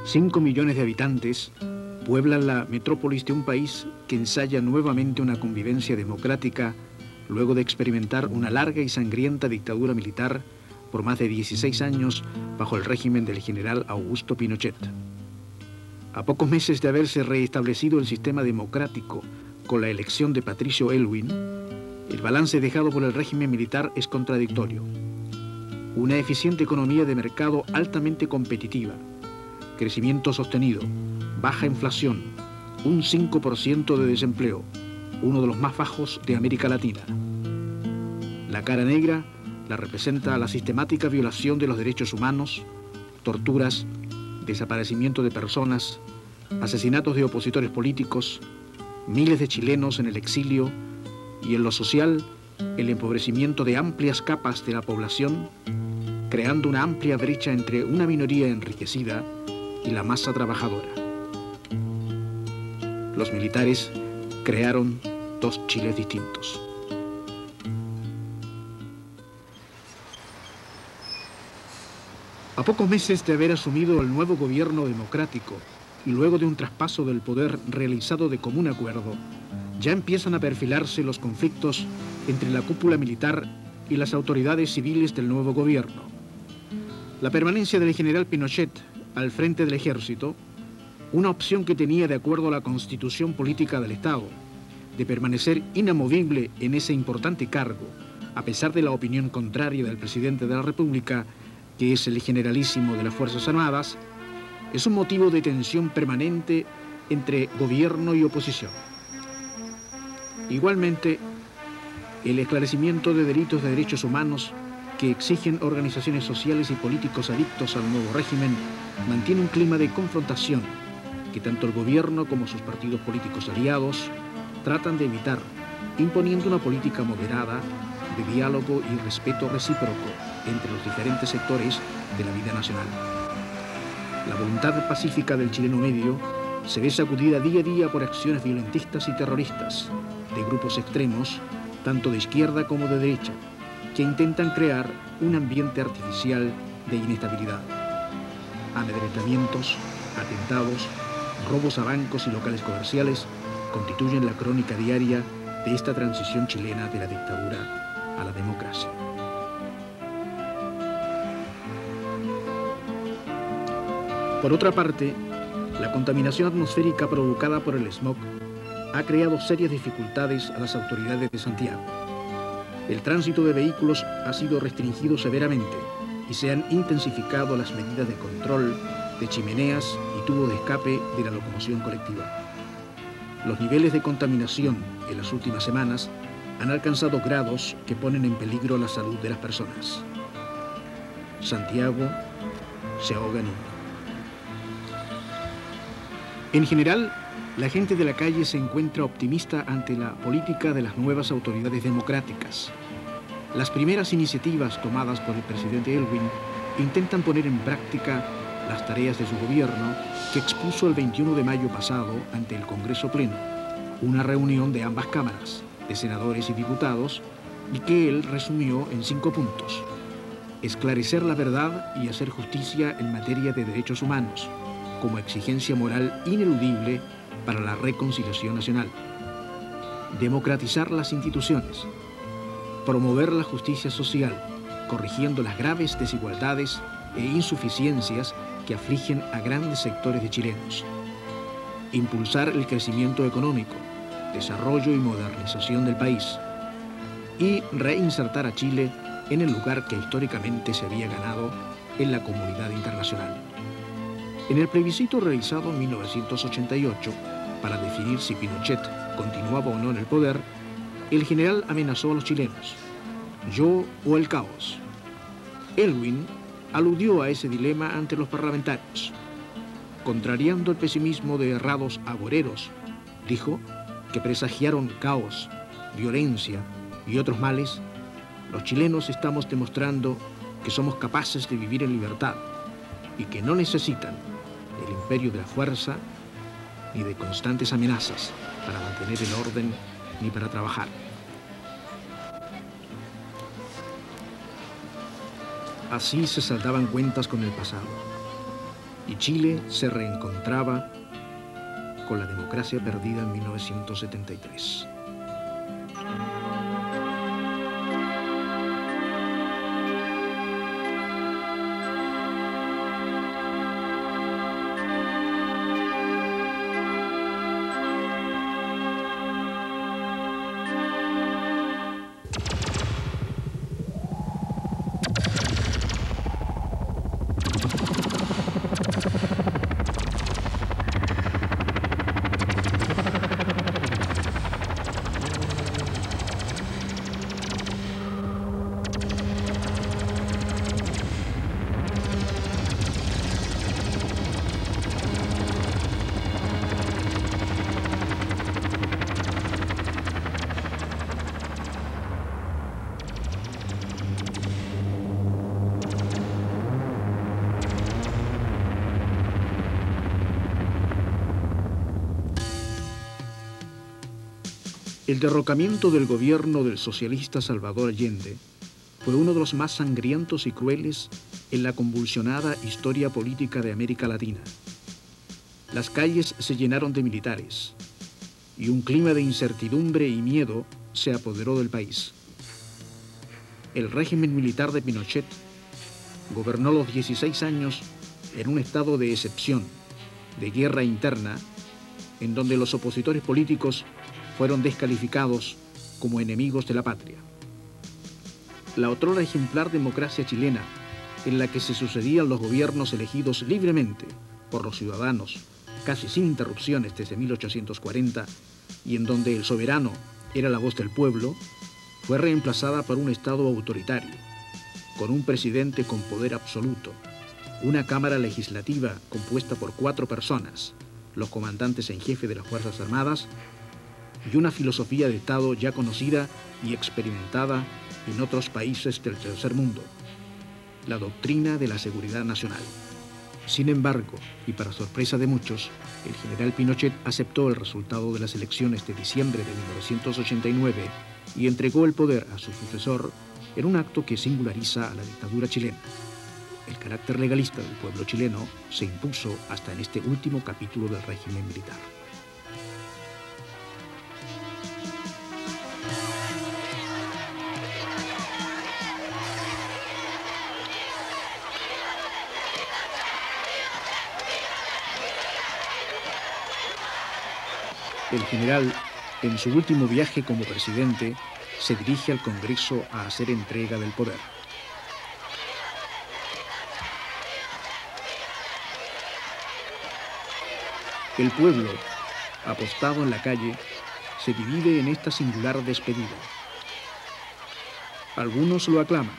5 millones de habitantes pueblan la metrópolis de un país que ensaya nuevamente una convivencia democrática luego de experimentar una larga y sangrienta dictadura militar por más de 16 años bajo el régimen del general Augusto Pinochet. A pocos meses de haberse reestablecido el sistema democrático con la elección de Patricio Aylwin, el balance dejado por el régimen militar es contradictorio. Una eficiente economía de mercado altamente competitiva, crecimiento sostenido, baja inflación, un 5% de desempleo, uno de los más bajos de América Latina. La cara negra la representa la sistemática violación de los derechos humanos, torturas, desaparecimiento de personas, asesinatos de opositores políticos, miles de chilenos en el exilio y en lo social, el empobrecimiento de amplias capas de la población, creando una amplia brecha entre una minoría enriquecida y la masa trabajadora. Los militares crearon dos Chiles distintos. A pocos meses de haber asumido el nuevo gobierno democrático y luego de un traspaso del poder realizado de común acuerdo, ya empiezan a perfilarse los conflictos entre la cúpula militar y las autoridades civiles del nuevo gobierno. La permanencia del general Pinochet al frente del ejército, una opción que tenía de acuerdo a la constitución política del Estado, de permanecer inamovible en ese importante cargo, a pesar de la opinión contraria del presidente de la República, que es el generalísimo de las Fuerzas Armadas, es un motivo de tensión permanente entre gobierno y oposición. Igualmente, el esclarecimiento de delitos de derechos humanos que exigen organizaciones sociales y políticos adictos al nuevo régimen mantiene un clima de confrontación que tanto el gobierno como sus partidos políticos aliados tratan de evitar, imponiendo una política moderada de diálogo y respeto recíproco entre los diferentes sectores de la vida nacional. La voluntad pacífica del chileno medio se ve sacudida día a día por acciones violentistas y terroristas de grupos extremos, tanto de izquierda como de derecha, que intentan crear un ambiente artificial de inestabilidad. Amedrentamientos, atentados, robos a bancos y locales comerciales constituyen la crónica diaria de esta transición chilena de la dictadura a la democracia. Por otra parte, la contaminación atmosférica provocada por el smog ha creado serias dificultades a las autoridades de Santiago. El tránsito de vehículos ha sido restringido severamente y se han intensificado las medidas de control de chimeneas y tubos de escape de la locomoción colectiva. Los niveles de contaminación en las últimas semanas han alcanzado grados que ponen en peligro la salud de las personas. Santiago se ahoga en humo. En general, la gente de la calle se encuentra optimista ante la política de las nuevas autoridades democráticas. Las primeras iniciativas tomadas por el presidente Aylwin intentan poner en práctica las tareas de su gobierno que expuso el 21 de mayo pasado ante el Congreso Pleno, una reunión de ambas cámaras, de senadores y diputados, y que él resumió en 5 puntos. Esclarecer la verdad y hacer justicia en materia de derechos humanos, como exigencia moral ineludible para la reconciliación nacional. Democratizar las instituciones. Promover la justicia social, corrigiendo las graves desigualdades e insuficiencias que afligen a grandes sectores de chilenos. Impulsar el crecimiento económico, desarrollo y modernización del país. Y reinsertar a Chile en el lugar que históricamente se había ganado en la comunidad internacional. En el plebiscito realizado en 1988, para definir si Pinochet continuaba o no en el poder, el general amenazó a los chilenos: yo o el caos. Aylwin aludió a ese dilema ante los parlamentarios. Contrariando el pesimismo de errados agoreros, dijo que presagiaron caos, violencia y otros males, los chilenos estamos demostrando que somos capaces de vivir en libertad y que no necesitan del imperio de la fuerza ni de constantes amenazas para mantener el orden ni para trabajar. Así se saldaban cuentas con el pasado. Y y Chile se reencontraba con la democracia perdida en 1973. El derrocamiento del gobierno del socialista Salvador Allende fue uno de los más sangrientos y crueles en la convulsionada historia política de América Latina. Las calles se llenaron de militares y un clima de incertidumbre y miedo se apoderó del país. El régimen militar de Pinochet gobernó los 16 años en un estado de excepción, de guerra interna, en donde los opositores políticos fueron descalificados como enemigos de la patria. La otrora ejemplar democracia chilena, en la que se sucedían los gobiernos elegidos libremente por los ciudadanos, casi sin interrupciones desde 1840, y en donde el soberano era la voz del pueblo, fue reemplazada por un Estado autoritario, con un presidente con poder absoluto, una Cámara Legislativa compuesta por 4 personas, los comandantes en jefe de las Fuerzas Armadas, y una filosofía de Estado ya conocida y experimentada en otros países del tercer mundo, la doctrina de la seguridad nacional. Sin embargo, y para sorpresa de muchos, el general Pinochet aceptó el resultado de las elecciones de diciembre de 1989 y entregó el poder a su sucesor en un acto que singulariza a la dictadura chilena. El carácter legalista del pueblo chileno se impuso hasta en este último capítulo del régimen militar. El general, en su último viaje como presidente, se dirige al Congreso a hacer entrega del poder. El pueblo, apostado en la calle, se divide en esta singular despedida. Algunos lo aclaman,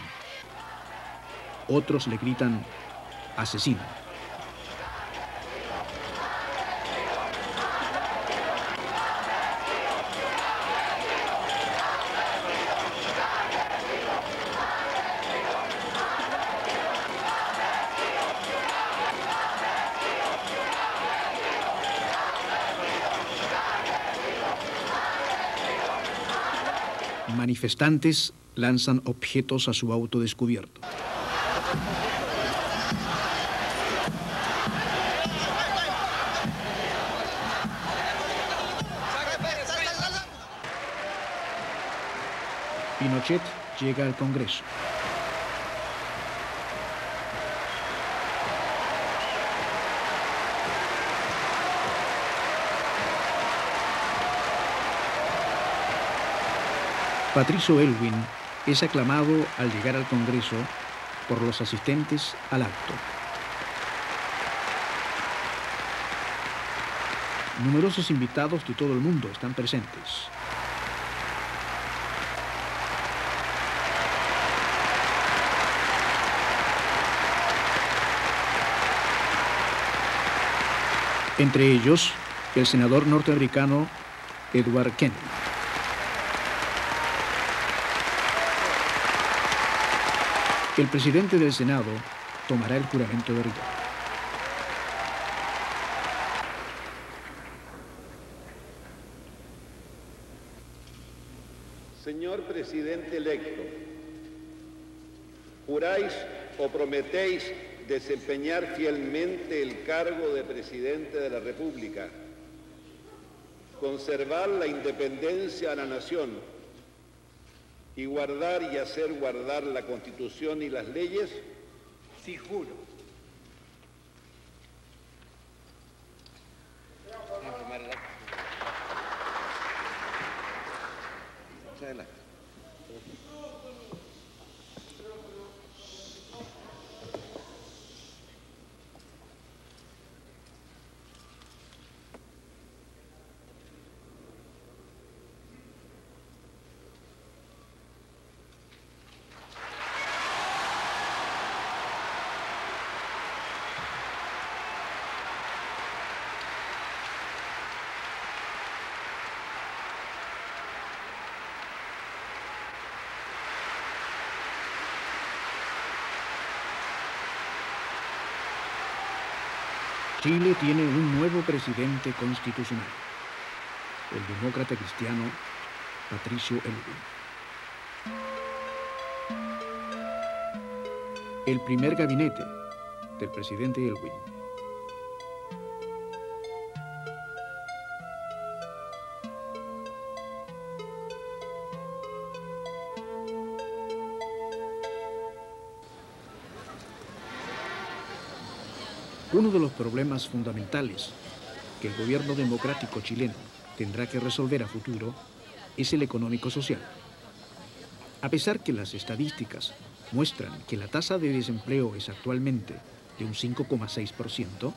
otros le gritan asesino. Manifestantes lanzan objetos a su auto descubierto. Pinochet llega al Congreso. Patricio Aylwin es aclamado al llegar al Congreso por los asistentes al acto. Numerosos invitados de todo el mundo están presentes. Entre ellos, el senador norteamericano Edward Kennedy. El presidente del Senado tomará el juramento de rigor. Señor presidente electo, ¿juráis o prometéis desempeñar fielmente el cargo de Presidente de la República, conservar la independencia a la nación y guardar y hacer guardar la Constitución y las leyes? Sí, juro. Chile tiene un nuevo presidente constitucional, el demócrata cristiano Patricio Aylwin. El primer gabinete del presidente Aylwin. Uno de los problemas fundamentales que el gobierno democrático chileno tendrá que resolver a futuro es el económico-social. A pesar que las estadísticas muestran que la tasa de desempleo es actualmente de un 5,6%,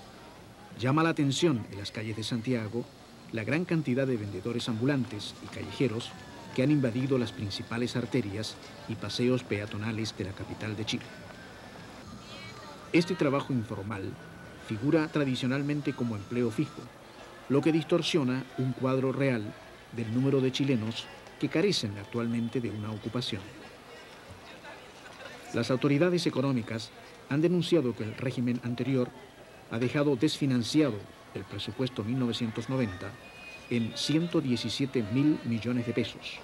llama la atención en las calles de Santiago la gran cantidad de vendedores ambulantes y callejeros que han invadido las principales arterias y paseos peatonales de la capital de Chile. Este trabajo informal figura tradicionalmente como empleo fijo, lo que distorsiona un cuadro real del número de chilenos que carecen actualmente de una ocupación. Las autoridades económicas han denunciado que el régimen anterior ha dejado desfinanciado el presupuesto 1990 en 117.000 millones de pesos,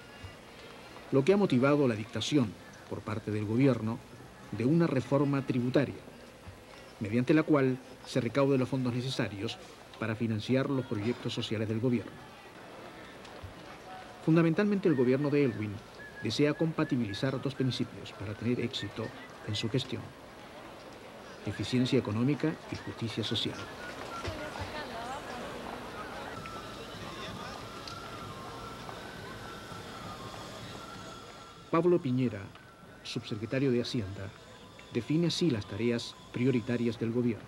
lo que ha motivado la dictación por parte del gobierno de una reforma tributaria, mediante la cual se recauden los fondos necesarios para financiar los proyectos sociales del gobierno. Fundamentalmente, el gobierno de Aylwin desea compatibilizar dos principios para tener éxito en su gestión: eficiencia económica y justicia social. Pablo Piñera, subsecretario de Hacienda, define así las tareas prioritarias del gobierno.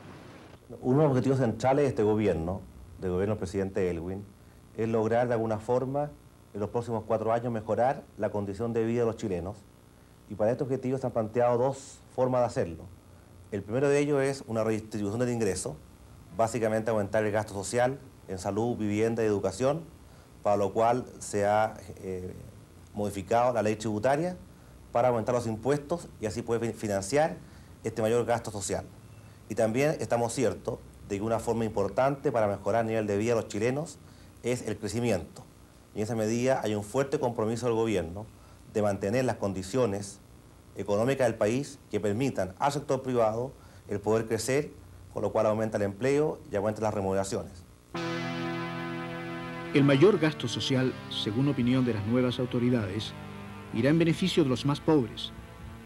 Uno de los objetivos centrales de este gobierno, del gobierno del presidente Aylwin, es lograr de alguna forma en los próximos 4 años mejorar la condición de vida de los chilenos, y para este objetivo se han planteado dos formas de hacerlo. El primero de ellos es una redistribución del ingreso, básicamente aumentar el gasto social en salud, vivienda y educación, para lo cual se ha modificado la ley tributaria para aumentar los impuestos y así poder financiar este mayor gasto social. Y también estamos ciertos de que una forma importante para mejorar el nivel de vida de los chilenos es el crecimiento. Y en esa medida hay un fuerte compromiso del gobierno de mantener las condiciones económicas del país que permitan al sector privado el poder crecer, con lo cual aumenta el empleo y aumenta las remuneraciones. El mayor gasto social, según opinión de las nuevas autoridades, irá en beneficio de los más pobres,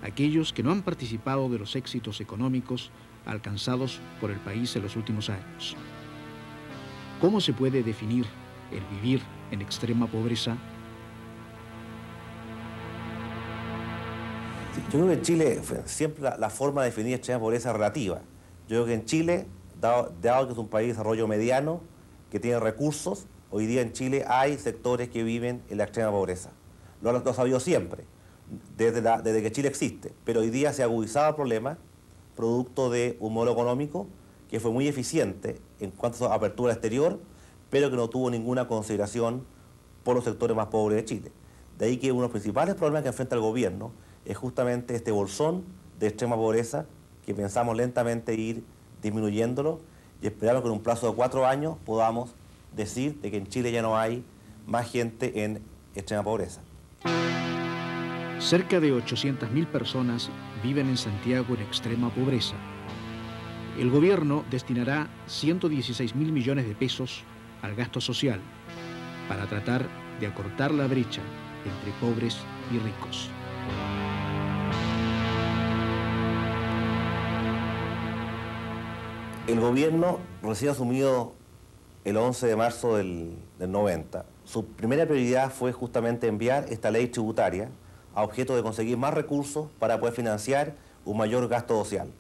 aquellos que no han participado de los éxitos económicos alcanzados por el país en los últimos años. ¿Cómo se puede definir el vivir en extrema pobreza? Yo creo que en Chile siempre la forma de definir extrema pobreza es relativa. Yo creo que en Chile, dado que es un país de desarrollo mediano, que tiene recursos, hoy día en Chile hay sectores que viven en la extrema pobreza. Lo ha sabido siempre, desde que Chile existe, pero hoy día se ha agudizado el problema producto de un modelo económico que fue muy eficiente en cuanto a apertura exterior, pero que no tuvo ninguna consideración por los sectores más pobres de Chile. De ahí que uno de los principales problemas que enfrenta el gobierno es justamente este bolsón de extrema pobreza, que pensamos lentamente ir disminuyéndolo y esperamos que en un plazo de 4 años podamos decir de que en Chile ya no hay más gente en extrema pobreza. Cerca de 800.000 personas viven en Santiago en extrema pobreza, El gobierno destinará 116.000 millones de pesos al gasto social para tratar de acortar la brecha entre pobres y ricos. El gobierno recién asumido el 11 de marzo del 90, su primera prioridad fue justamente enviar esta ley tributaria a objeto de conseguir más recursos para poder financiar un mayor gasto social.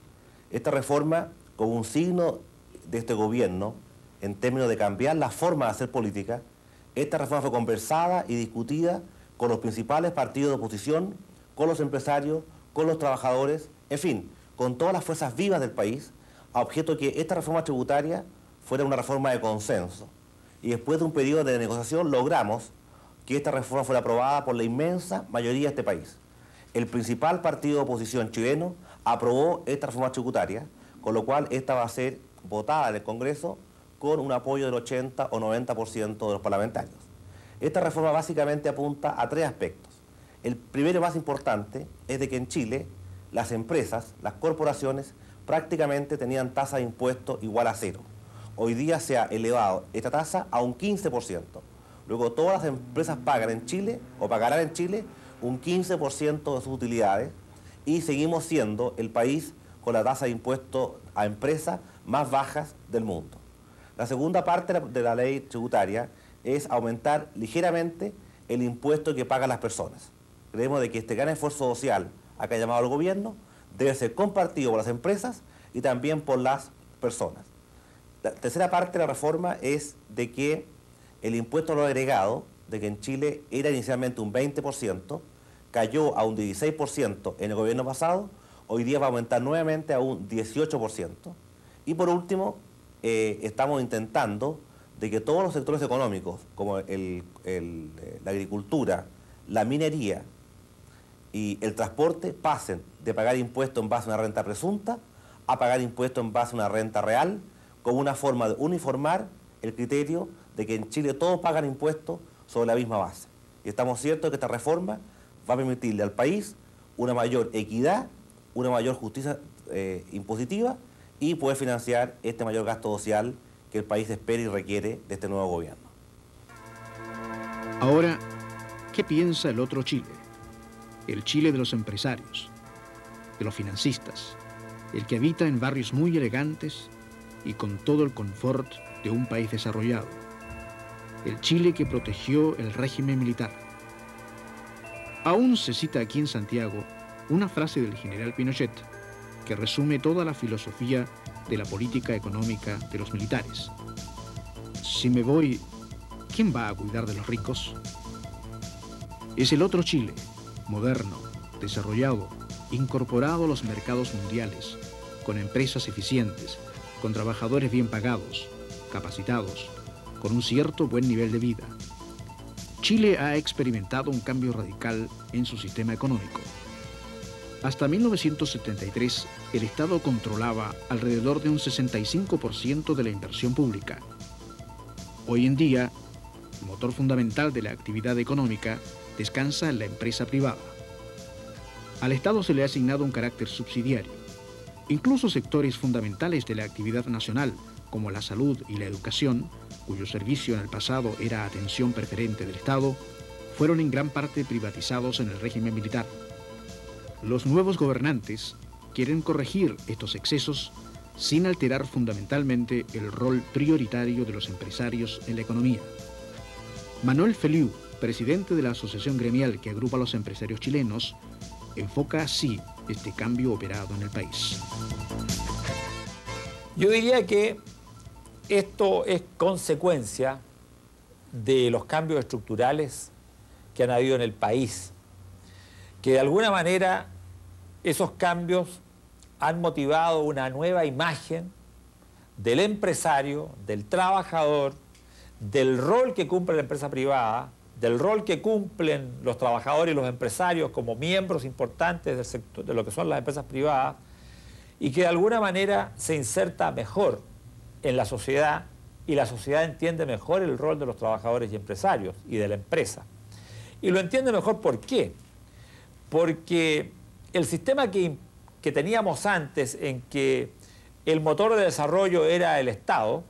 Esta reforma, como un signo de este gobierno, en términos de cambiar la forma de hacer política, esta reforma fue conversada y discutida con los principales partidos de oposición, con los empresarios, con los trabajadores, en fin, con todas las fuerzas vivas del país, a objeto de que esta reforma tributaria fuera una reforma de consenso. Y después de un periodo de negociación logramos que esta reforma fuera aprobada por la inmensa mayoría de este país. El principal partido de oposición chileno aprobó esta reforma tributaria, con lo cual esta va a ser votada en el Congreso con un apoyo del 80 o 90% de los parlamentarios. Esta reforma básicamente apunta a tres aspectos. El primero y más importante es de que en Chile las empresas, las corporaciones, prácticamente tenían tasa de impuesto igual a cero. Hoy día se ha elevado esta tasa a un 15%. Luego todas las empresas pagan en Chile, o pagarán en Chile, un 15% de sus utilidades y seguimos siendo el país con la tasa de impuesto a empresas más bajas del mundo. La segunda parte de la ley tributaria es aumentar ligeramente el impuesto que pagan las personas. Creemos de que este gran esfuerzo social a que ha llamado el gobierno debe ser compartido por las empresas y también por las personas. La tercera parte de la reforma es de que el impuesto a lo agregado, de que en Chile era inicialmente un 20%, cayó a un 16% en el gobierno pasado, hoy día va a aumentar nuevamente a un 18%. Y por último, estamos intentando de que todos los sectores económicos, como la agricultura, la minería y el transporte, pasen de pagar impuestos en base a una renta presunta a pagar impuestos en base a una renta real, como una forma de uniformar el criterio de que en Chile todos pagan impuestos sobre la misma base. Y estamos ciertos de que esta reforma va a permitirle al país una mayor equidad, una mayor justicia impositiva y poder financiar este mayor gasto social que el país espera y requiere de este nuevo gobierno. Ahora, ¿qué piensa el otro Chile? El Chile de los empresarios, de los financistas, el que habita en barrios muy elegantes y con todo el confort de un país desarrollado. El Chile que protegió el régimen militar. Aún se cita aquí en Santiago una frase del general Pinochet que resume toda la filosofía de la política económica de los militares. Si me voy, ¿quién va a cuidar de los ricos? Es el otro Chile, moderno, desarrollado, incorporado a los mercados mundiales, con empresas eficientes, con trabajadores bien pagados, capacitados, con un cierto buen nivel de vida. Chile ha experimentado un cambio radical en su sistema económico. Hasta 1973, el Estado controlaba alrededor de un 65% de la inversión pública. Hoy en día, el motor fundamental de la actividad económica descansa en la empresa privada. Al Estado se le ha asignado un carácter subsidiario. Incluso sectores fundamentales de la actividad nacional, como la salud y la educación, cuyo servicio en el pasado era atención preferente del Estado, fueron en gran parte privatizados en el régimen militar. Los nuevos gobernantes quieren corregir estos excesos sin alterar fundamentalmente el rol prioritario de los empresarios en la economía. Manuel Feliu, presidente de la asociación gremial que agrupa a los empresarios chilenos, enfoca así este cambio operado en el país. Yo diría que esto es consecuencia de los cambios estructurales que han habido en el país, que de alguna manera esos cambios han motivado una nueva imagen del empresario, del trabajador, del rol que cumple la empresa privada, del rol que cumplen los trabajadores y los empresarios como miembros importantes del sector, de lo que son las empresas privadas, y que de alguna manera se inserta mejor en la sociedad y la sociedad entiende mejor el rol de los trabajadores y empresarios y de la empresa. Y lo entiende mejor, ¿por qué? Porque el sistema que teníamos antes, en que el motor de desarrollo era el Estado,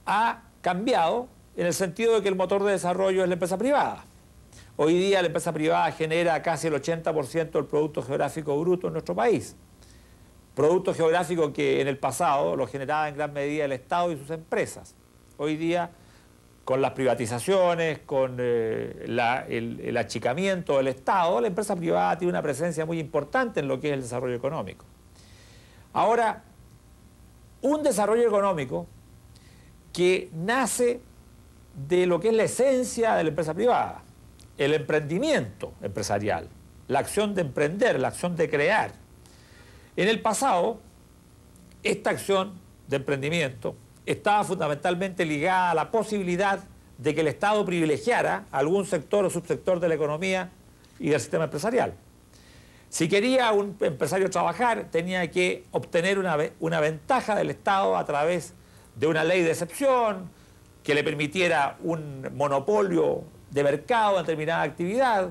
ha cambiado en el sentido de que el motor de desarrollo es la empresa privada. Hoy día la empresa privada genera casi el 80% del Producto Geográfico Bruto en nuestro país. Producto geográfico que en el pasado lo generaba en gran medida el Estado y sus empresas. Hoy día, con las privatizaciones, con el achicamiento del Estado, la empresa privada tiene una presencia muy importante en lo que es el desarrollo económico. Ahora, un desarrollo económico que nace de lo que es la esencia de la empresa privada, el emprendimiento empresarial, la acción de emprender, la acción de crear. En el pasado, esta acción de emprendimiento estaba fundamentalmente ligada a la posibilidad de que el Estado privilegiara algún sector o subsector de la economía y del sistema empresarial. Si quería un empresario trabajar, tenía que obtener una ventaja del Estado a través de una ley de excepción que le permitiera un monopolio de mercado en determinada actividad,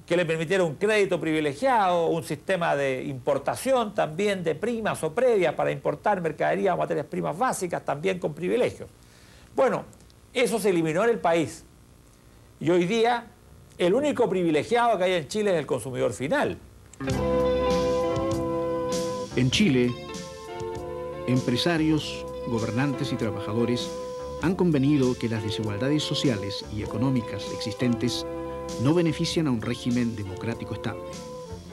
que le permitiera un crédito privilegiado, un sistema de importación también de primas o previas para importar mercadería o materias primas básicas también con privilegios. Bueno, eso se eliminó en el país y hoy día el único privilegiado que hay en Chile es el consumidor final. En Chile, empresarios, gobernantes y trabajadores han convenido que las desigualdades sociales y económicas existentes no benefician a un régimen democrático estable.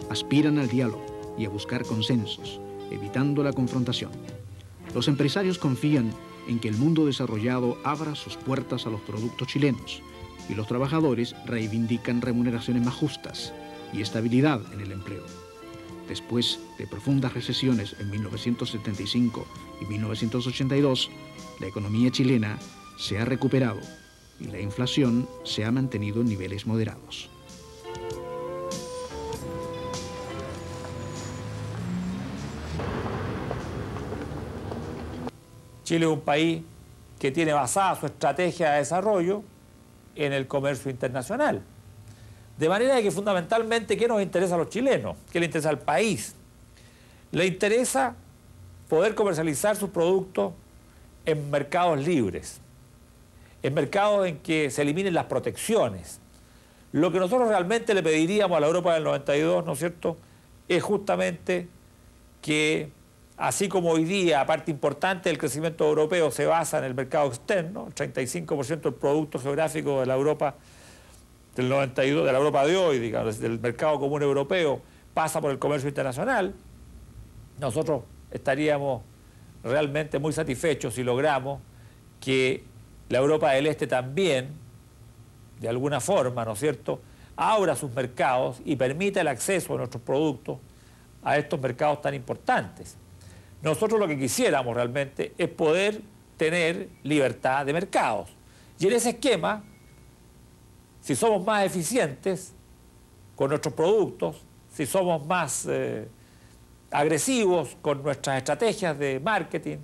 Aspiran al diálogo y a buscar consensos, evitando la confrontación. Los empresarios confían en que el mundo desarrollado abra sus puertas a los productos chilenos y los trabajadores reivindican remuneraciones más justas y estabilidad en el empleo. Después de profundas recesiones en 1975 y 1982, la economía chilena se ha recuperado y la inflación se ha mantenido en niveles moderados. Chile es un país que tiene basada su estrategia de desarrollo en el comercio internacional. De manera que fundamentalmente, ¿qué nos interesa a los chilenos? ¿Qué le interesa al país? Le interesa poder comercializar sus productos en mercados libres, en mercados en que se eliminen las protecciones. Lo que nosotros realmente le pediríamos a la Europa del 92, ¿no es cierto?, es justamente que, así como hoy día, parte importante del crecimiento europeo se basa en el mercado externo, el 35% del producto geográfico de la Europa del 92, de la Europa de hoy, digamos, del mercado común europeo, pasa por el comercio internacional, nosotros estaríamos realmente muy satisfechos si logramos que la Europa del Este también, de alguna forma, ¿no es cierto?, abra sus mercados y permita el acceso a nuestros productos a estos mercados tan importantes. Nosotros lo que quisiéramos realmente es poder tener libertad de mercados. Y en ese esquema, si somos más eficientes con nuestros productos, si somos más agresivos con nuestras estrategias de marketing,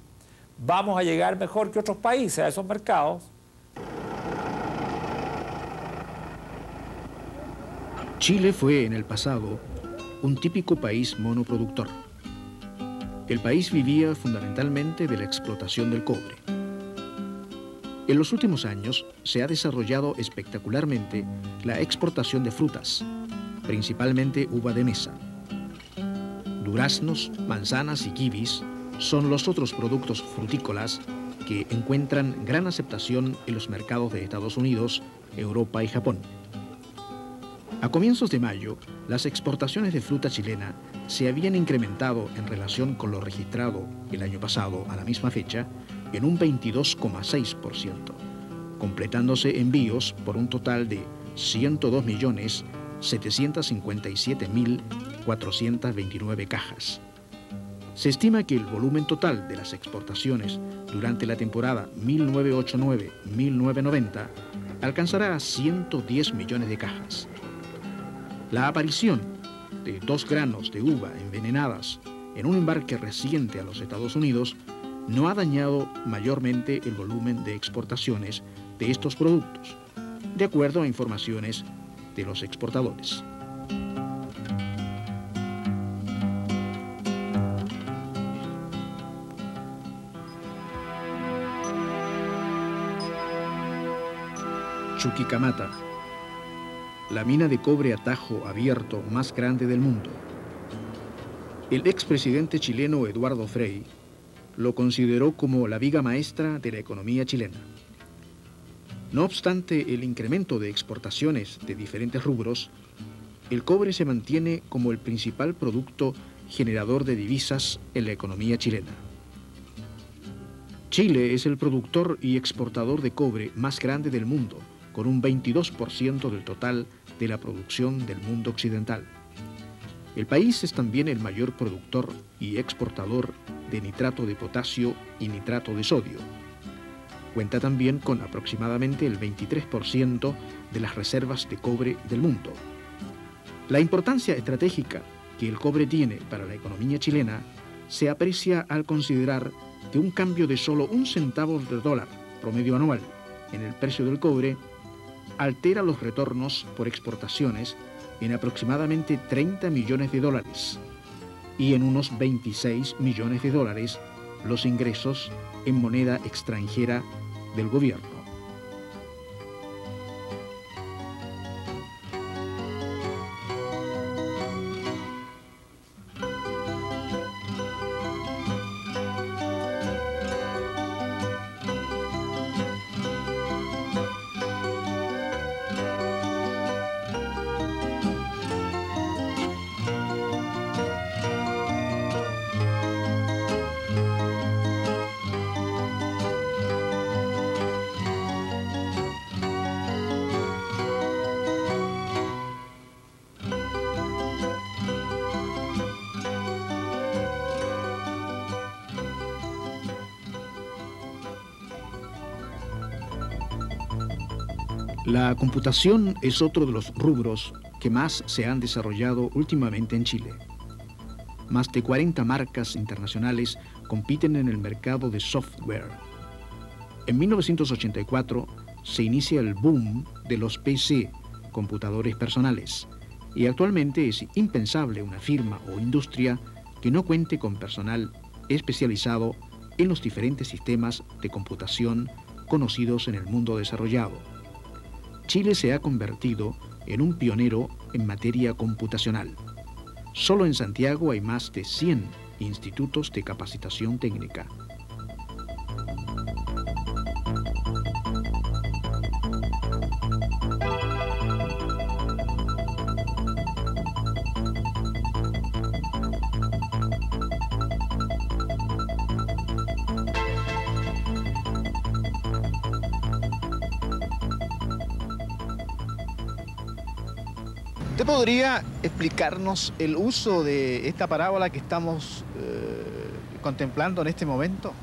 vamos a llegar mejor que otros países a esos mercados. Chile fue en el pasado un típico país monoproductor. El país vivía fundamentalmente de la explotación del cobre. En los últimos años se ha desarrollado espectacularmente la exportación de frutas, principalmente uva de mesa. Duraznos, manzanas y kiwis son los otros productos frutícolas que encuentran gran aceptación en los mercados de Estados Unidos, Europa y Japón. A comienzos de mayo, las exportaciones de fruta chilena se habían incrementado en relación con lo registrado el año pasado a la misma fecha en un 22,6%, completándose envíos por un total de 102.757.429 cajas. Se estima que el volumen total de las exportaciones durante la temporada 1989-1990 alcanzará 110 millones de cajas. La aparición de 2 granos de uva envenenadas en un embarque reciente a los Estados Unidos no ha dañado mayormente el volumen de exportaciones de estos productos, de acuerdo a informaciones de los exportadores. Chuquicamata, la mina de cobre a tajo abierto más grande del mundo. El expresidente chileno Eduardo Frei lo consideró como la viga maestra de la economía chilena. No obstante el incremento de exportaciones de diferentes rubros, el cobre se mantiene como el principal producto generador de divisas en la economía chilena. Chile es el productor y exportador de cobre más grande del mundo, con un 22% del total de la producción del mundo occidental. El país es también el mayor productor y exportador de nitrato de potasio y nitrato de sodio. Cuenta también con aproximadamente el 23% de las reservas de cobre del mundo. La importancia estratégica que el cobre tiene para la economía chilena se aprecia al considerar que un cambio de solo 1 centavo de dólar promedio anual en el precio del cobre altera los retornos por exportaciones en aproximadamente 30 millones de dólares y en unos 26 millones de dólares los ingresos en moneda extranjera del gobierno. La computación es otro de los rubros que más se han desarrollado últimamente en Chile. Más de 40 marcas internacionales compiten en el mercado de software. En 1984 se inicia el boom de los PC, computadores personales, y actualmente es impensable una firma o industria que no cuente con personal especializado en los diferentes sistemas de computación conocidos en el mundo desarrollado. Chile se ha convertido en un pionero en materia computacional. Solo en Santiago hay más de 100 institutos de capacitación técnica. ¿Usted podría explicarnos el uso de esta parábola que estamos contemplando en este momento?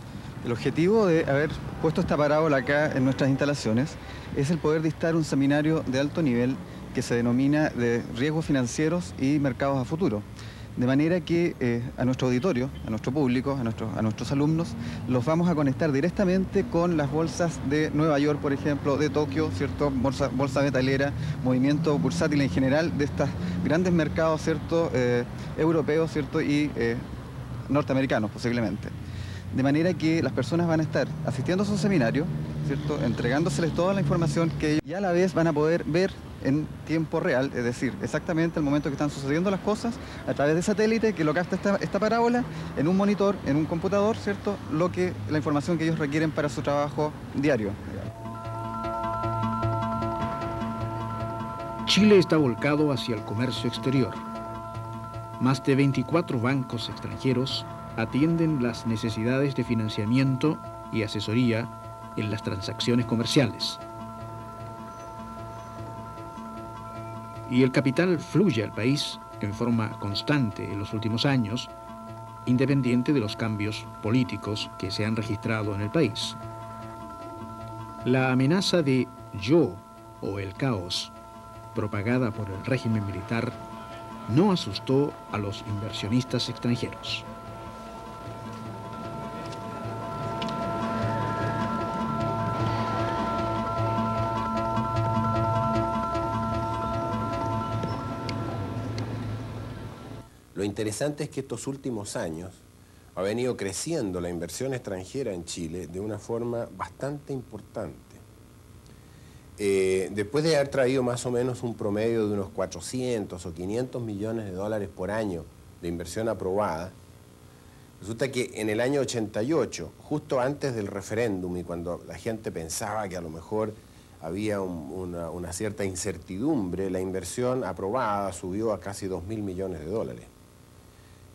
El objetivo de haber puesto esta parábola acá en nuestras instalaciones es el poder dictar un seminario de alto nivel que se denomina de riesgos financieros y mercados a futuro. De manera que a nuestro auditorio, a nuestro público, a nuestros alumnos, los vamos a conectar directamente con las bolsas de Nueva York, por ejemplo, de Tokio, ¿cierto? Bolsa metalera, movimiento bursátil en general de estos grandes mercados, ¿cierto? Europeos, ¿cierto? Y norteamericanos, posiblemente. De manera que las personas van a estar asistiendo a su seminario, ¿cierto? Entregándoseles toda la información que ellos y a la vez van a poder ver en tiempo real, es decir, exactamente el momento que están sucediendo las cosas, a través de satélite que lo capta esta parábola, en un monitor, en un computador, ¿cierto? La información que ellos requieren para su trabajo diario. Chile está volcado hacia el comercio exterior. Más de 24 bancos extranjeros atienden las necesidades de financiamiento y asesoría en las transacciones comerciales. Y el capital fluye al país en forma constante en los últimos años, independiente de los cambios políticos que se han registrado en el país. La amenaza de yo o el caos, propagada por el régimen militar, no asustó a los inversionistas extranjeros. Lo interesante es que estos últimos años ha venido creciendo la inversión extranjera en Chile de una forma bastante importante. después de haber traído más o menos un promedio de unos 400 o 500 millones de dólares por año de inversión aprobada, resulta que en el año 88, justo antes del referéndum y cuando la gente pensaba que a lo mejor había una cierta incertidumbre, la inversión aprobada subió a casi 2.000 millones de dólares.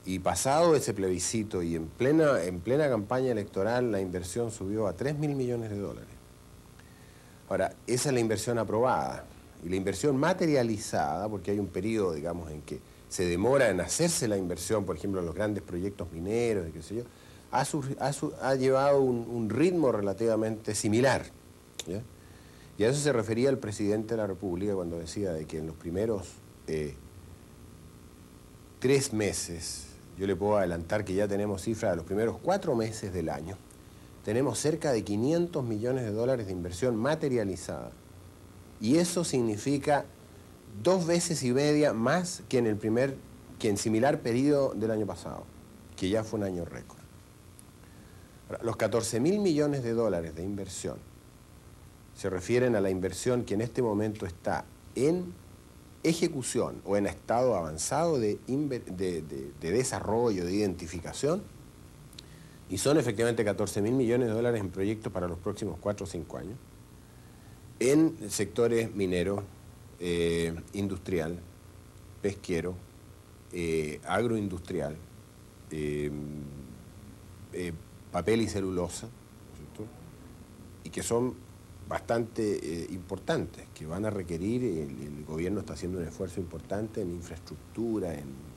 Y pasado ese plebiscito y en plena campaña electoral, la inversión subió a 3.000 millones de dólares. Ahora, esa es la inversión aprobada. Y la inversión materializada, porque hay un periodo, digamos, en que se demora en hacerse la inversión, por ejemplo, los grandes proyectos mineros, y qué sé yo, ha llevado un ritmo relativamente similar, ¿ya? Y a eso se refería el presidente de la República cuando decía de que en los primeros 3 meses, yo le puedo adelantar que ya tenemos cifras de los primeros 4 meses del año, tenemos cerca de 500 millones de dólares de inversión materializada. Y eso significa 2,5 veces más que en similar periodo del año pasado, que ya fue un año récord. Ahora, los 14.000 millones de dólares de inversión se refieren a la inversión que en este momento está en ejecución o en estado avanzado de desarrollo, de identificación, y son efectivamente 14.000 millones de dólares en proyectos para los próximos 4 o 5 años, en sectores minero, industrial, pesquero, agroindustrial, papel y celulosa, ¿no? Y que son bastante importantes, que van a requerir, el gobierno está haciendo un esfuerzo importante en infraestructura, en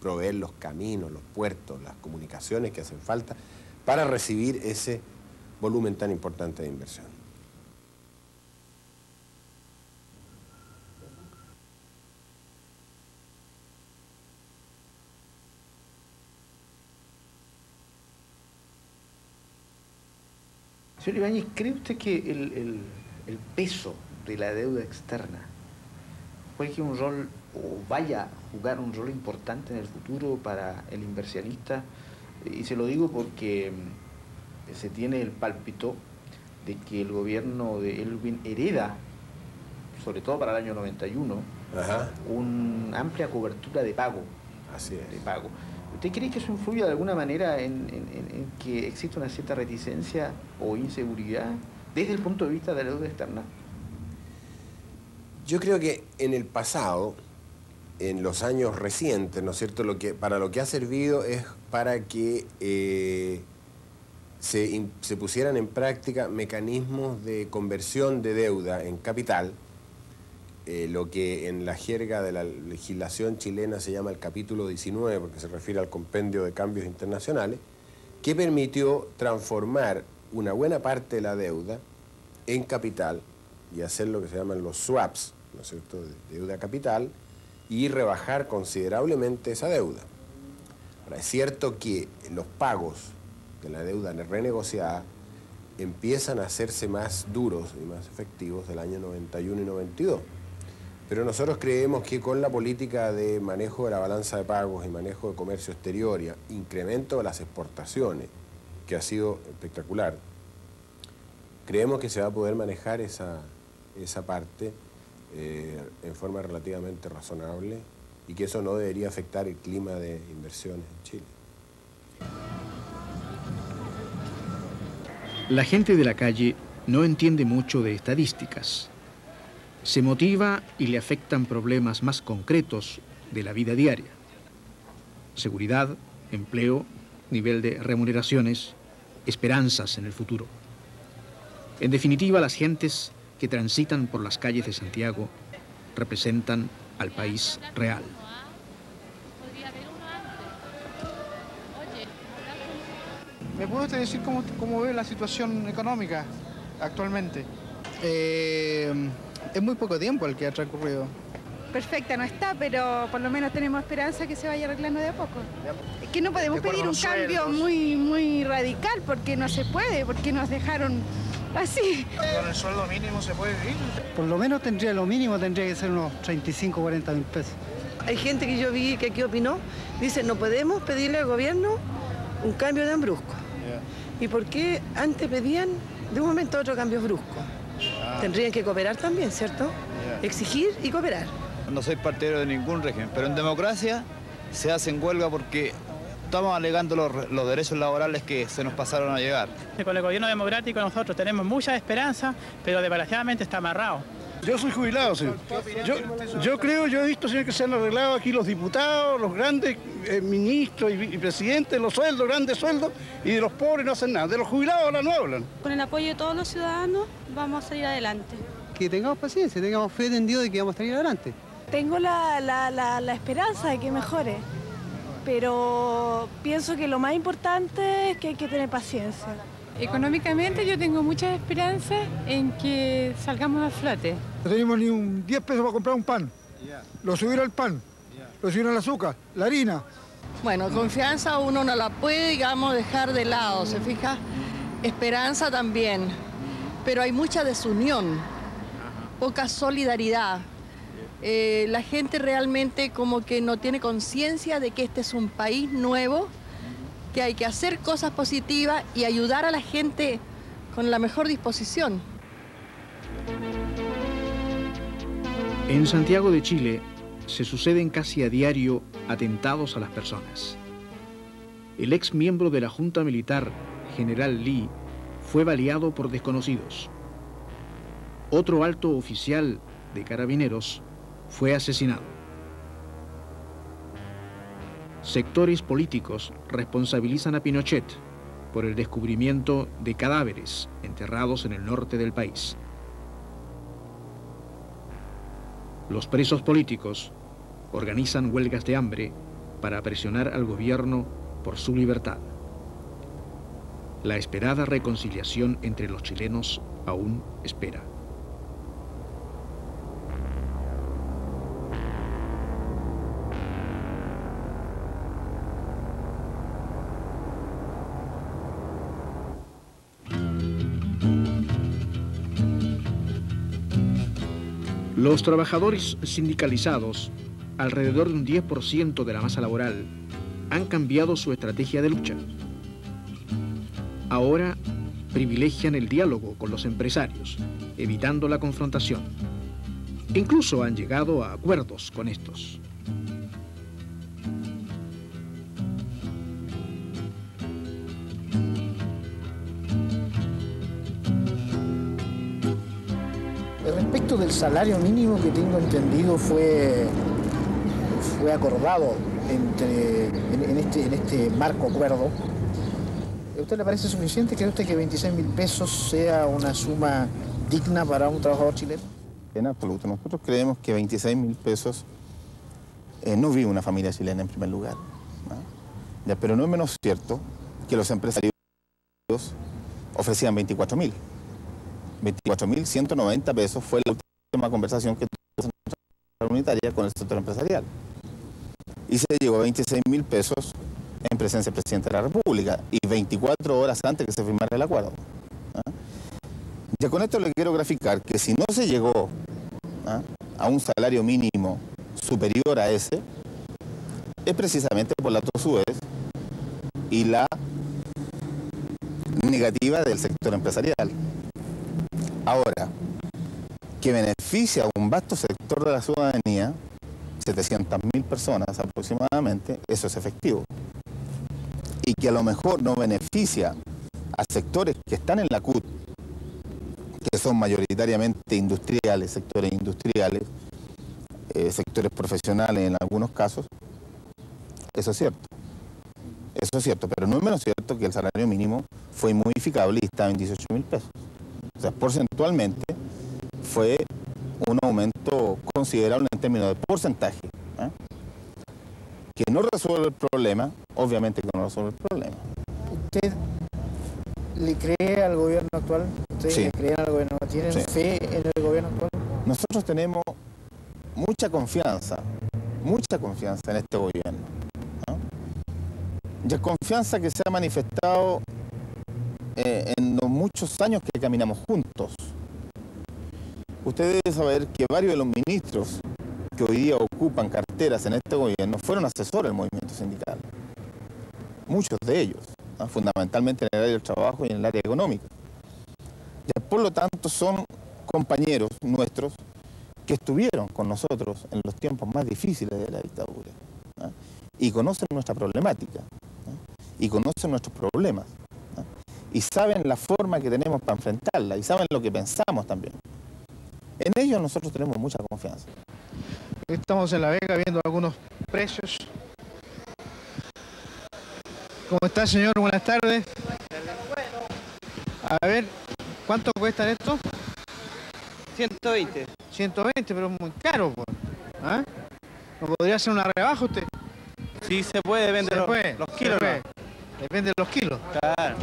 proveer los caminos, los puertos, las comunicaciones que hacen falta para recibir ese volumen tan importante de inversión. Señor Ibáñez, ¿cree usted que el peso de la deuda externa juegue un rol o vaya a jugar un rol importante en el futuro para el inversionista? Y se lo digo porque se tiene el pálpito de que el gobierno de Elwin hereda, sobre todo para el año 91, una amplia cobertura de pago. Así es. De pago. ¿Usted cree que eso influye de alguna manera en que existe una cierta reticencia o inseguridad desde el punto de vista de la deuda externa? Yo creo que en el pasado, en los años recientes, ¿no es cierto?, para lo que ha servido es para que se pusieran en práctica mecanismos de conversión de deuda en capital, lo que en la jerga de la legislación chilena se llama el capítulo 19, porque se refiere al compendio de cambios internacionales, que permitió transformar una buena parte de la deuda en capital y hacer lo que se llaman los swaps, ¿no es cierto?, de deuda capital, y rebajar considerablemente esa deuda. Ahora, es cierto que los pagos de la deuda renegociada empiezan a hacerse más duros y más efectivos del año 91 y 92. Pero nosotros creemos que con la política de manejo de la balanza de pagos y manejo de comercio exterior y incremento de las exportaciones, que ha sido espectacular, creemos que se va a poder manejar esa parte en forma relativamente razonable y que eso no debería afectar el clima de inversiones en Chile. La gente de la calle no entiende mucho de estadísticas. Se motiva y le afectan problemas más concretos de la vida diaria. Seguridad, empleo, nivel de remuneraciones, esperanzas en el futuro. En definitiva, las gentes que transitan por las calles de Santiago representan al país real. ¿Me puede usted decir cómo ve la situación económica actualmente? Es muy poco tiempo el que ha transcurrido. Perfecta no está, pero por lo menos tenemos esperanza que se vaya arreglando de a poco. Es que no podemos pedir un cambio muy radical porque no se puede, porque nos dejaron así. ¿Con el sueldo mínimo se puede vivir? Por lo menos lo mínimo tendría que ser unos 35 o 40 mil pesos. Hay gente que yo vi que aquí opinó, dice no podemos pedirle al gobierno un cambio tan brusco. ¿Y por qué antes pedían de un momento a otro cambios bruscos? Tendrían que cooperar también, ¿cierto? Exigir y cooperar. No soy partidario de ningún régimen, pero en democracia se hacen huelga porque estamos alegando los derechos laborales que se nos pasaron a llegar. Con el gobierno democrático nosotros tenemos mucha esperanza, pero desgraciadamente está amarrado. Yo soy jubilado, sí. Yo creo, yo he visto, señor, que se han arreglado aquí los diputados, los grandes ministros y presidentes, los sueldos, grandes sueldos, y de los pobres no hacen nada. De los jubilados ahora no hablan. Con el apoyo de todos los ciudadanos vamos a salir adelante. Que tengamos paciencia, tengamos fe tendido de que vamos a salir adelante. Tengo la esperanza de que mejore, pero pienso que lo más importante es que hay que tener paciencia. Económicamente yo tengo mucha esperanza en que salgamos a flote. No tenemos ni un 10 pesos para comprar un pan. Lo subieron el pan, lo subieron el azúcar, la harina. Bueno, confianza uno no la puede, digamos, dejar de lado, ¿se fija? Esperanza también, pero hay mucha desunión, poca solidaridad. La gente realmente como que no tiene conciencia de que este es un país nuevo, que hay que hacer cosas positivas y ayudar a la gente con la mejor disposición. En Santiago de Chile se suceden casi a diario atentados a las personas. El ex miembro de la Junta Militar, General Lee, fue baleado por desconocidos. Otro alto oficial de Carabineros fue asesinado. Sectores políticos responsabilizan a Pinochet por el descubrimiento de cadáveres enterrados en el norte del país. Los presos políticos organizan huelgas de hambre para presionar al gobierno por su libertad. La esperada reconciliación entre los chilenos aún espera. Los trabajadores sindicalizados, alrededor de un 10% de la masa laboral, han cambiado su estrategia de lucha. Ahora privilegian el diálogo con los empresarios, evitando la confrontación. Incluso han llegado a acuerdos con estos. Respecto del salario mínimo, que tengo entendido fue acordado en este marco acuerdo, ¿a usted le parece suficiente? ¿Cree usted que 26.000 pesos sea una suma digna para un trabajador chileno? En absoluto. Nosotros creemos que 26.000 pesos no vive una familia chilena en primer lugar, ¿no? Ya, pero no es menos cierto que los empresarios ofrecían 24.000. 24.190 pesos fue la última conversación que tuvo la Central Unitaria con el sector empresarial. Y se llegó a 26.000 pesos en presencia del presidente de la República y 24 horas antes que se firmara el acuerdo. Ya con esto le quiero graficar que si no se llegó a un salario mínimo superior a ese, es precisamente por la tosudez y la negativa del sector empresarial. Ahora, que beneficia a un vasto sector de la ciudadanía, 700.000 personas aproximadamente, eso es efectivo. Y que a lo mejor no beneficia a sectores que están en la CUT, que son mayoritariamente industriales, sectores industriales, sectores profesionales en algunos casos, eso es cierto. Eso es cierto, pero no es menos cierto que el salario mínimo fue modificable y estaba en 18.000 pesos. O sea, porcentualmente fue un aumento considerable en términos de porcentaje, que no resuelve el problema, obviamente que no resuelve el problema. ¿Usted le cree al gobierno actual? ¿Ustedes Sí. le creen al gobierno? ¿Tienen Sí. fe en el gobierno actual? Nosotros tenemos mucha confianza en este gobierno, ¿no? Y es confianza que se ha manifestado en los muchos años que caminamos juntos. Usted debe saber que varios de los ministros que hoy día ocupan carteras en este gobierno fueron asesores del movimiento sindical. Muchos de ellos, ¿no? Fundamentalmente en el área del trabajo y en el área económica. Y por lo tanto son compañeros nuestros que estuvieron con nosotros en los tiempos más difíciles de la dictadura, ¿no? Y conocen nuestra problemática, ¿no? Y conocen nuestros problemas, ¿no? Y saben la forma que tenemos para enfrentarla y saben lo que pensamos también. En ellos nosotros tenemos mucha confianza. Estamos en La Vega viendo algunos precios. ¿Cómo está, señor? Buenas tardes. A ver, ¿cuánto cuesta esto? 120. 120, pero es muy caro, pues. ¿Ah? ¿No podría hacer una rebaja usted? Sí, se puede, depende de los kilos. Depende de los kilos. Claro.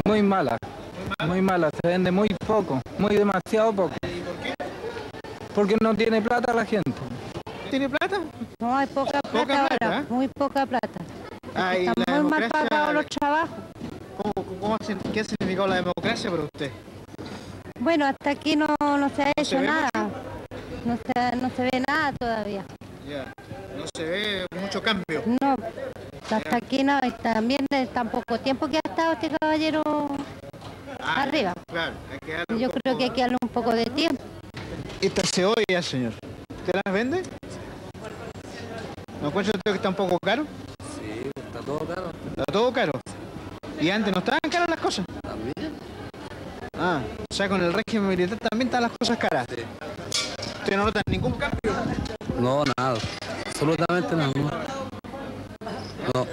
Muy mala, se vende muy poco, demasiado poco. ¿Y por qué? Porque no tiene plata la gente. ¿Tiene plata? No, hay poca plata ahora, muy poca plata. Ah, y están muy mal pagados los trabajos. ¿Qué ha significado la democracia para usted? Bueno, hasta aquí no se ha hecho nada. No se ve nada todavía. Ya, no se ve mucho cambio. No, hasta aquí no, y también de tan poco tiempo que ha estado este caballero arriba. Claro, hay que darle yo creo que hay que darle un poco de tiempo. Estas cebollas, señor, ¿usted las vende? ¿No encuentra usted que está un poco caro? Sí, está todo caro. ¿Está todo caro? ¿Y antes no estaban caras las cosas? También. Ah, o sea, con el régimen militar también están las cosas caras. Sí. ¿Usted no nota ningún cambio? No, nada. Absolutamente nada. No.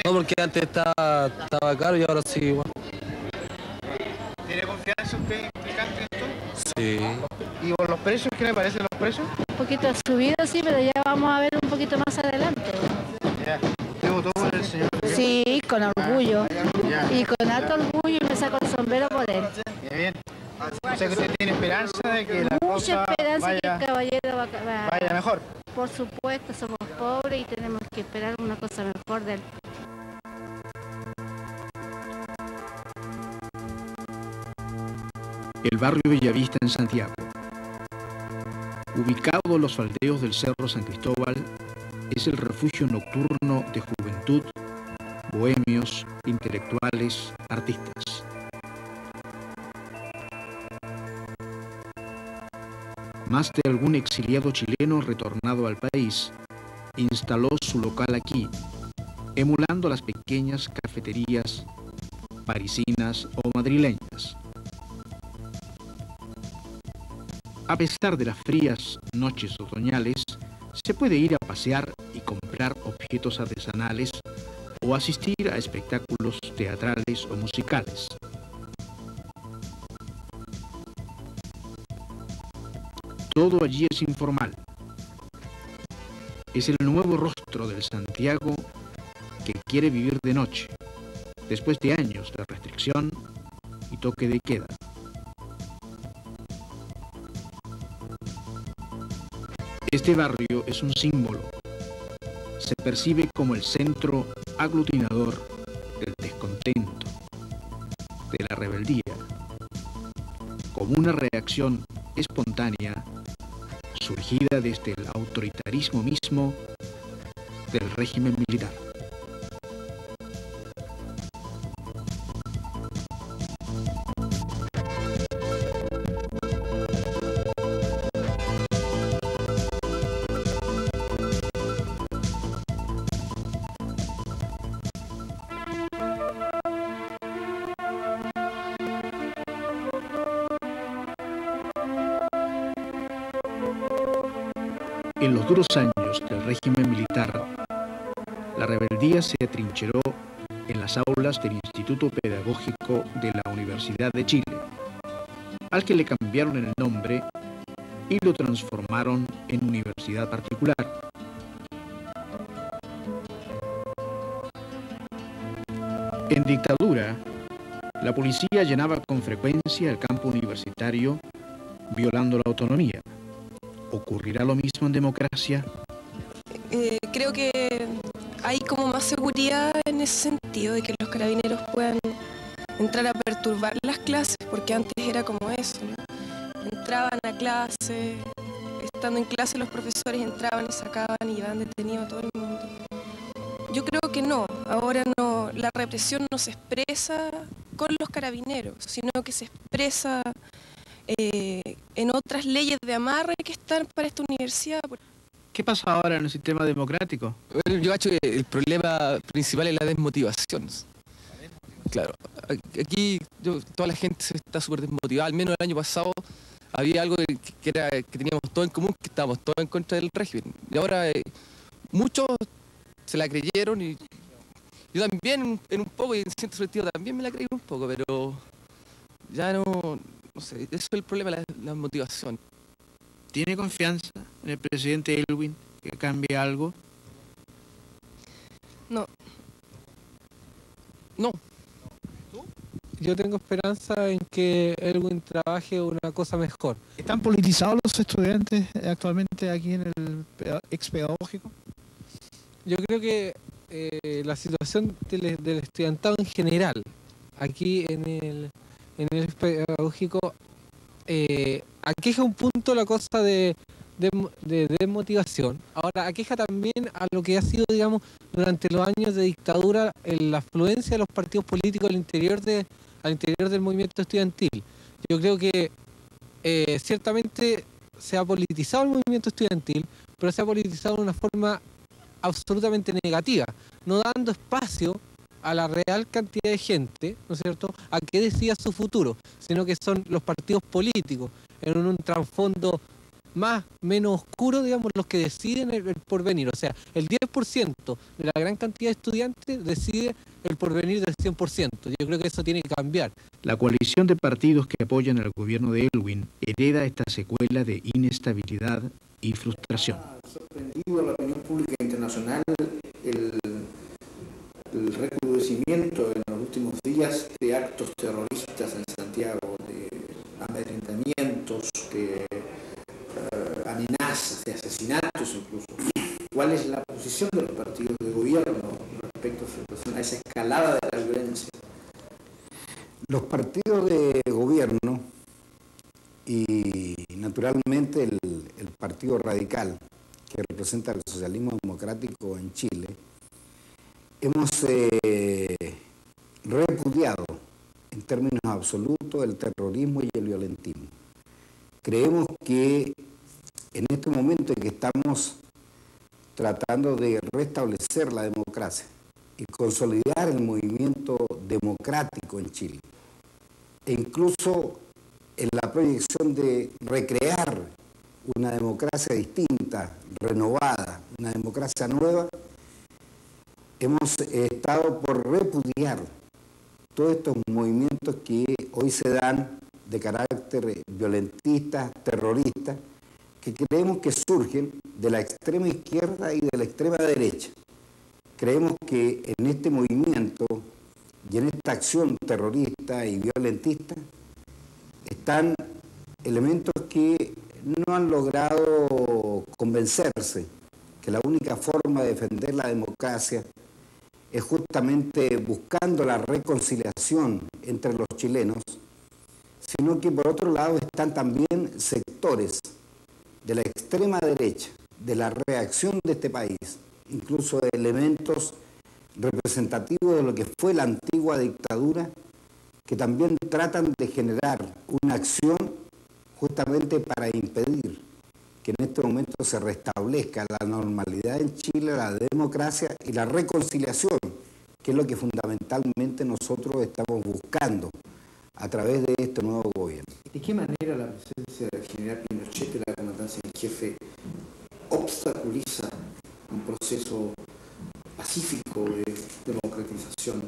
No, porque antes estaba caro y ahora sigue igual. ¿Tiene confianza usted en que cambie esto? Sí. ¿Y por los precios? ¿Qué le parecen los precios? Un poquito subido, sí, pero ya vamos a ver un poquito más adelante. Ya. ¿Usted votó por el señor? Sí, con orgullo. Ya. Y con alto orgullo y me saco el sombrero por él. Bien. O sea que usted tiene esperanza de que la Mucha cosa esperanza vaya, que el caballero vaya mejor. Por supuesto, somos pobres y tenemos que esperar una cosa mejor de él. El barrio Bellavista en Santiago. Ubicado en los faldeos del Cerro San Cristóbal, es el refugio nocturno de juventud, bohemios, intelectuales, artistas. Más de algún exiliado chileno retornado al país instaló su local aquí, emulando las pequeñas cafeterías parisinas o madrileñas. A pesar de las frías noches otoñales, se puede ir a pasear y comprar objetos artesanales o asistir a espectáculos teatrales o musicales. Todo allí es informal. Es el nuevo rostro del Santiago que quiere vivir de noche, después de años de restricción y toque de queda. Este barrio es un símbolo. Se percibe como el centro aglutinador del descontento, de la rebeldía, como una reacción espontánea surgida desde el autoritarismo mismo del régimen militar. En los duros años del régimen militar, la rebeldía se atrincheró en las aulas del Instituto Pedagógico de la Universidad de Chile, al que le cambiaron el nombre y lo transformaron en universidad particular. En dictadura, la policía llenaba con frecuencia el campo universitario, violando la autonomía. ¿Ocurrirá lo mismo en democracia? Creo que hay como más seguridad en ese sentido, de que los carabineros puedan entrar a perturbar las clases, porque antes era como eso, ¿no? Entraban a clase, estando en clase los profesores entraban y sacaban y llevaban detenido a todo el mundo. Yo creo que no, ahora no, la represión no se expresa con los carabineros, sino que se expresa en otras leyes de amarre que están para esta universidad. ¿Qué pasa ahora en el sistema democrático? Bueno, yo creo que el problema principal es la desmotivación. Claro, aquí toda la gente está súper desmotivada, al menos el año pasado había algo que teníamos todo en común, que estábamos todos en contra del régimen. Y ahora muchos se la creyeron y yo también en un poco, y en cierto sentido también me la creí un poco, pero ya no sé, eso es el problema, la motivación. ¿Tiene confianza en el presidente Aylwin que cambie algo? No. No. Yo tengo esperanza en que Aylwin trabaje una cosa mejor. ¿Están politizados los estudiantes actualmente aquí en el expedagógico? Yo creo que la situación del estudiantado en general, aquí en el pedagógico, aqueja un punto la cosa de desmotivación. Ahora, aqueja también a lo que ha sido, digamos, durante los años de dictadura, la afluencia de los partidos políticos al interior del movimiento estudiantil. Yo creo que ciertamente se ha politizado el movimiento estudiantil, pero se ha politizado de una forma absolutamente negativa, no dando espacio a la real cantidad de gente, ¿no es cierto?, a que decida su futuro, sino que son los partidos políticos, en un trasfondo menos oscuro, digamos, los que deciden el porvenir. O sea, el 10% de la gran cantidad de estudiantes decide el porvenir del 100%. Yo creo que eso tiene que cambiar. La coalición de partidos que apoyan al gobierno de Aylwin hereda esta secuela de inestabilidad y frustración. Ha sorprendido a la opinión pública internacional el recrudecimiento en los últimos días de actos terroristas en Santiago, de amedrentamientos, de amenazas, de asesinatos incluso. ¿Cuál es la posición de los partidos de gobierno respecto a esa escalada de la violencia? Los partidos de gobierno y naturalmente el Partido Radical, que representa el socialismo democrático en Chile, hemos repudiado en términos absolutos el terrorismo y el violentismo. Creemos que en este momento en que estamos tratando de restablecer la democracia y consolidar el movimiento democrático en Chile, e incluso en la proyección de recrear una democracia distinta, renovada, una democracia nueva, hemos estado por repudiar todos estos movimientos que hoy se dan de carácter violentista, terrorista, que creemos que surgen de la extrema izquierda y de la extrema derecha. Creemos que en este movimiento y en esta acción terrorista y violentista están elementos que no han logrado convencerse que la única forma de defender la democracia es justamente buscando la reconciliación entre los chilenos, sino que por otro lado están también sectores de la extrema derecha, de la reacción de este país, incluso de elementos representativos de lo que fue la antigua dictadura, que también tratan de generar una acción justamente para impedir que en este momento se restablezca la normalidad en Chile, la democracia y la reconciliación, que es lo que fundamentalmente nosotros estamos buscando a través de este nuevo gobierno. ¿De qué manera la presencia del general Pinochet en la comandancia en jefe obstaculiza un proceso pacífico de democratización?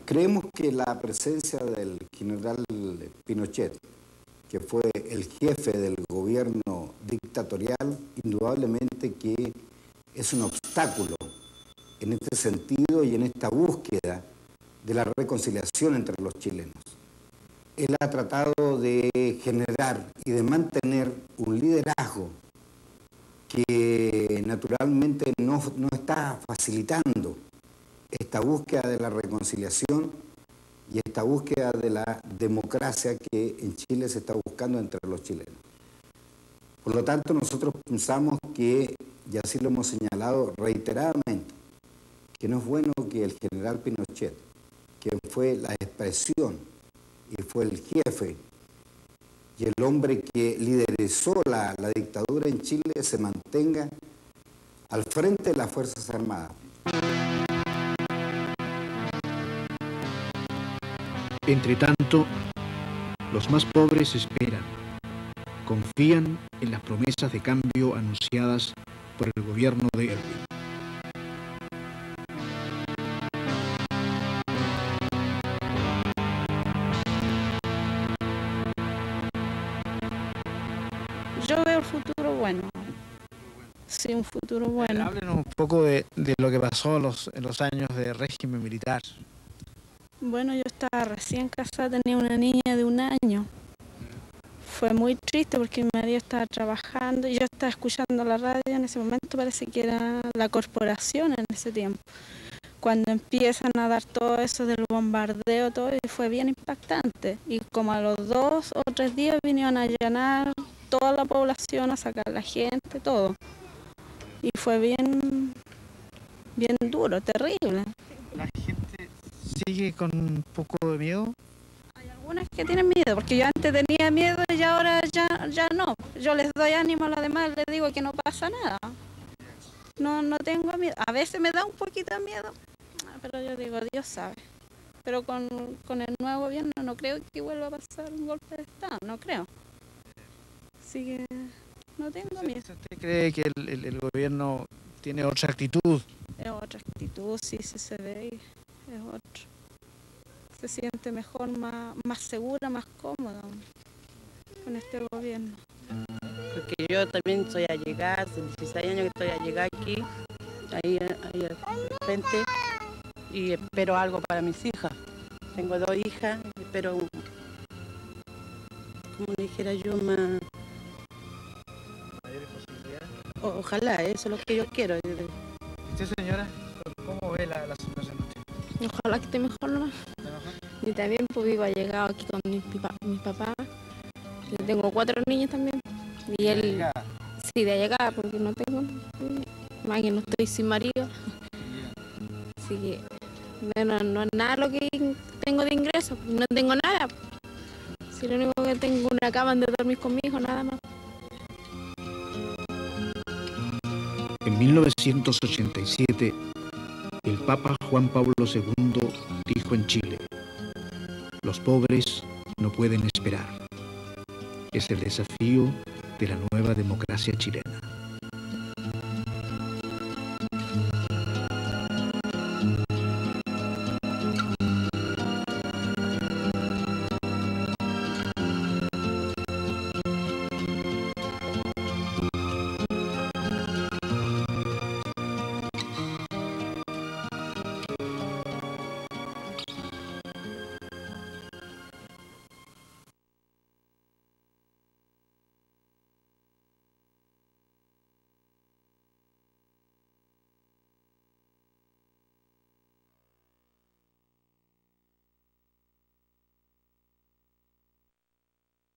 Creemos que la presencia del general Pinochet, que fue el jefe del gobierno dictatorial, indudablemente que es un obstáculo en este sentido y en esta búsqueda de la reconciliación entre los chilenos. Él ha tratado de generar y de mantener un liderazgo que naturalmente no está facilitando esta búsqueda de la reconciliación y esta búsqueda de la democracia que en Chile se está buscando entre los chilenos. Por lo tanto, nosotros pensamos que, y así lo hemos señalado reiteradamente, que no es bueno que el general Pinochet, que fue la expresión y fue el jefe y el hombre que liderizó la dictadura en Chile se mantenga al frente de las Fuerzas Armadas. Entre tanto, los más pobres esperan, confían en las promesas de cambio anunciadas por el gobierno de Erwin. Yo veo el futuro bueno. Sí, un futuro bueno. Háblenos un poco de lo que pasó en los años de régimen militar. Bueno, yo estaba recién casada, tenía una niña de 1 año. Fue muy triste porque mi marido estaba trabajando y yo estaba escuchando la radio en ese momento, parece que era la corporación en ese tiempo. Cuando empiezan a dar todo eso del bombardeo, todo, y fue bien impactante. Y como a los 2 o 3 días vinieron a allanar toda la población, a sacar a la gente, todo. Y fue bien duro, terrible. ¿La gente sigue con un poco de miedo? Hay algunas que tienen miedo, porque yo antes tenía miedo y ahora ya no. Yo les doy ánimo a los demás, les digo que no pasa nada. No tengo miedo. A veces me da un poquito de miedo, pero yo digo, Dios sabe. Pero con el nuevo gobierno no creo que vuelva a pasar un golpe de Estado, no creo. Así que no tengo miedo. ¿Usted cree que el gobierno tiene otra actitud? Es otra actitud, sí, se ve, es otro. Se siente mejor, más segura, más cómoda con este gobierno. Porque yo también soy allegada, hace 16 años que estoy allegada aquí, ahí al frente, y espero algo para mis hijas. Tengo 2 hijas, espero, como dijera yo, más... ¿Mayores posibilidades? Ojalá, eso es lo que yo quiero. ¿Usted, señora, cómo ve la situación? Ojalá que esté mejor nomás. Y también pues vivo allegado aquí con mis papás. Yo tengo 4 niños también. Y él, sí, de allegada, porque no tengo, más que no estoy sin marido. Así que no es nada lo que tengo de ingreso, no tengo nada. Si lo único que tengo es una cama donde dormir con mi hijo, nada más. En 1987, el Papa Juan Pablo II dijo en Chile: los pobres no pueden esperar. Es el desafío de la nueva democracia chilena.